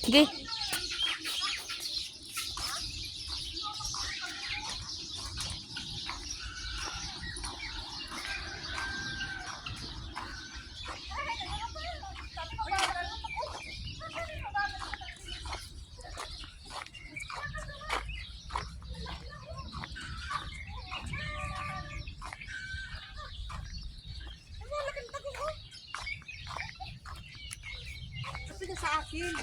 Sige. Sa akin.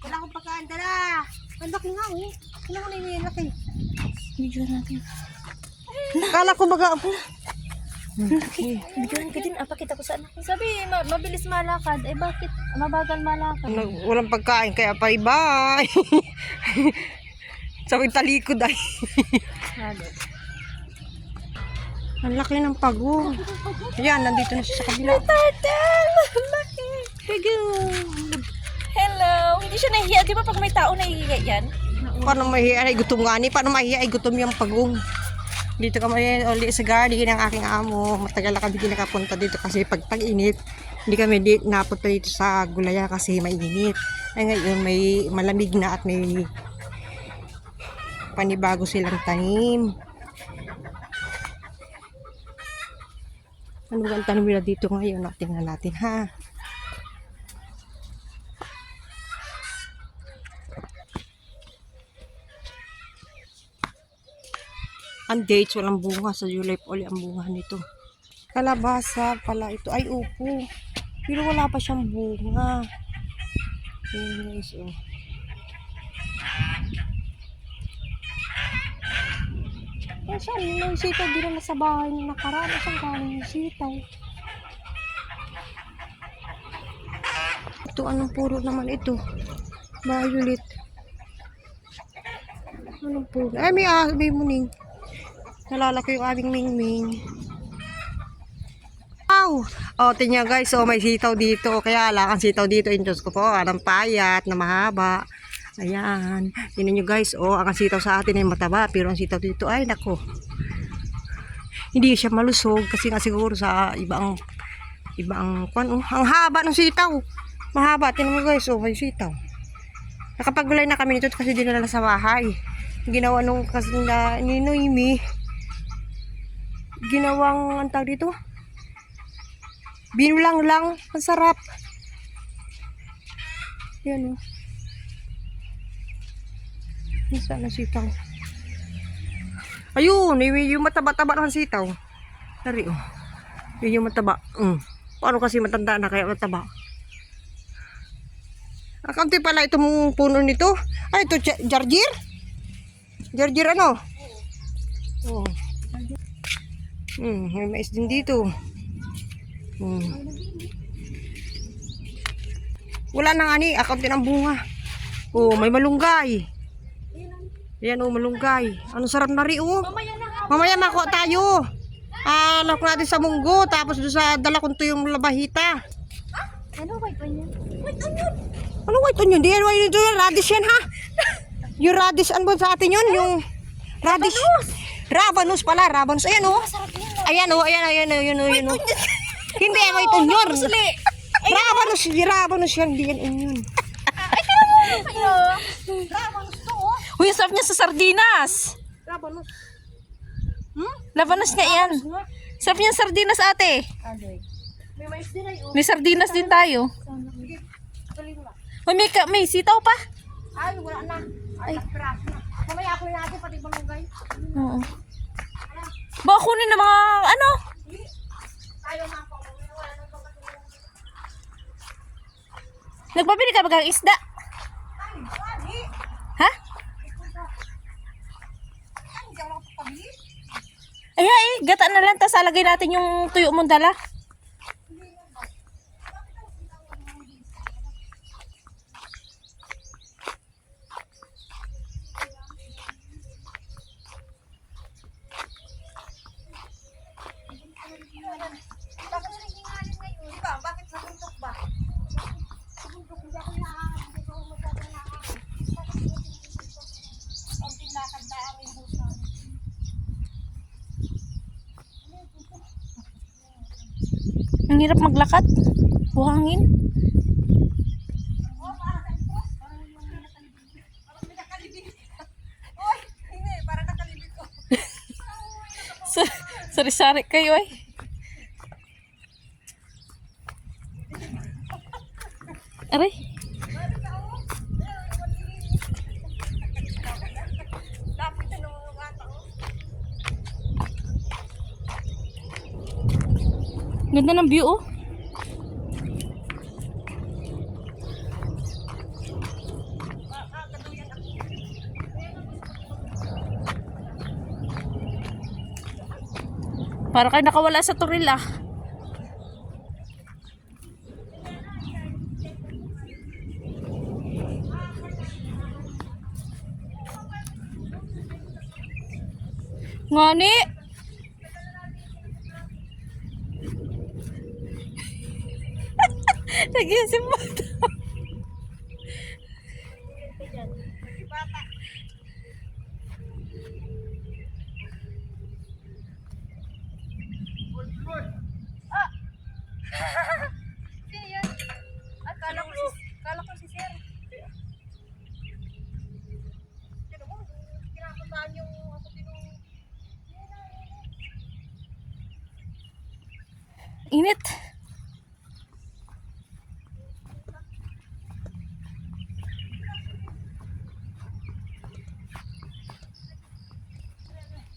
Wala akong pagkaan. Dala. Ang laki nga eh. Ano ko na yung laki? Video natin. Kala ko baga po. Laki. Video ka din. Pakita ko sa anak. Sabi, mabilis malakad. Eh bakit mabagal malakad? Walang pagkain kaya bye-bye. Sabi talikod ay. Ang laki ng pagong. Ayan, nandito na siya sa kabila. Turtle! Laki! Hello! Hindi siya nahihiya. Di ba pag may tao nahihiya yan? Paano mahihiya ay gutom nga ni? Paano mahihiya ay gutom yung pagong? Dito kami uli sa garden ng aking amo. Matagal na kami di nakapunta dito kasi pag init hindi kami napunta dito sa gulaya kasi mainit. Ay ngayon may malamig na at may panibago silang tanim. Ano ba ang tanim nila dito ngayon? Tingnan natin ha. Ang dates, walang bunga. Sa July pa uli ang bunga nito. Kalabasa pala ito. Ay, upo. Pero wala pa siyang bunga. Ayan guys, oh. Eh, saan? May sitaw din naman sa bahay na nakaraan. Saan galing yung sitaw? Ito, anong puro naman ito? Violet. Anong puro? Ay, may muning. Nalala ko yung aming mingming. Wow! O, tingnan guys. So, may sitaw dito. Kaya lang, ang sitaw dito, Diyos ko po, anong payat na mahaba. Ayan. Tingnan nyo guys. O, ang sitaw sa atin ay mataba. Pero ang sitaw dito, ay nako. Hindi siya malusog. Kasi nga siguro sa ibang ang haba ng sitaw. Mahaba. Tingnan mo guys. O, may sitaw. Nakapagulay na kami nito kasi dinala sa bahay. Ginawa nung kasi na ni Noemi. Ginawang ang tawag dito. Binulang lang. Ang sarap. Yan o. Saan na sitaw? Ayun. Yung mataba-taba ng sitaw. Dari o. Yun yung mataba. Paano kasi matanda na kaya mataba? Kaunti pala itong puno nito. Ay, ito jarjir? Jarjir ano? Oh. May mais din dito. Wala nang ani, akaunti ng bunga. Oh, may malunggay. Ayan oh, malunggay. Ano sarap na rin oh. Mamaya makuha tayo. Lako natin sa munggo. Tapos doon sa dala kong to yung labahita. Ano white onion? White onion! Ano white onion? Di yan white onion. Radish yan ha. Yung radish, ano ba sa atin yun? Yung radish. Rabanus pala, rabanus. Ayan oh. Ayan oh, ayan oh. Hindi yan white onion. Rabanus yan. Hindi yan onion. Ay, tira mo kayo. Rabanus to oh. Uy, ang sarap niya sa sardinas. Rabanus. Labanos nga yan. Sarap niya sardinas ate. May mais din ay oh. May sardinas din tayo. Uy, may sitaw pa. Ay, wala na. Ay, piraso na. Mamaya ako natin pati malunggay. Oo. Baka kunin na mga ano? Tayo na po. Wala nang pagkatulong. Nagpabili ka ba ng isda? Ay, wali. Ha? Ay, hindi ako nakapagpabili. Ay, gata na lang. Tapos alagay natin yung tuyo mong dala. Tapos naging ngayon, di ba? Bakit sa bundok ba? Sa bundok, hindi ako hindi ko masyado ang tinakad na aming busan. Ang hirap maglakad. Buhangin. Sari-sari kayo ay. Aray. Ganda ng view oh. Para kayo nakawala sa turil ah. Ngani? Nagisip mo ito. Sino yun? Kala ko si Sir. Sino mo? Kinakabahan yung ako tinong... Init.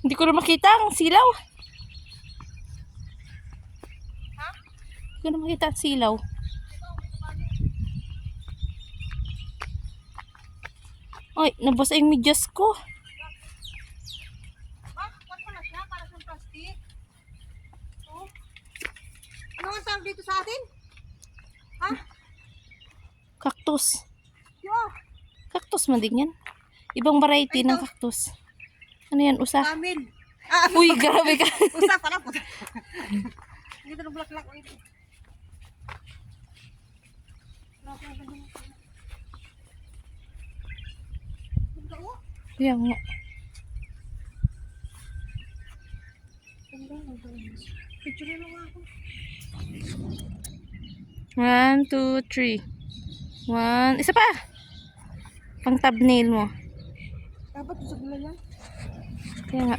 Hindi ko na makita ang silaw. Ha? Hindi ko na makita ang silaw. Ay, nabasa yung medyas ko. Ha? Ba't pala siya? Para sa plastic? Oh. Ano ang tawag dito sa atin? Ha? Cactus. Yo! Cactus man din yan. Ibang variety ng cactus. Ano yan? Usa? Tamil. Uy, grabe ka. Usa pala po. Dito ng bulaklak. Yan nga. Picture na lang ako. 1, 2, 3. 1. Isa pa. Pang thumbnail mo. Dapat usag na yan. Kaya nga.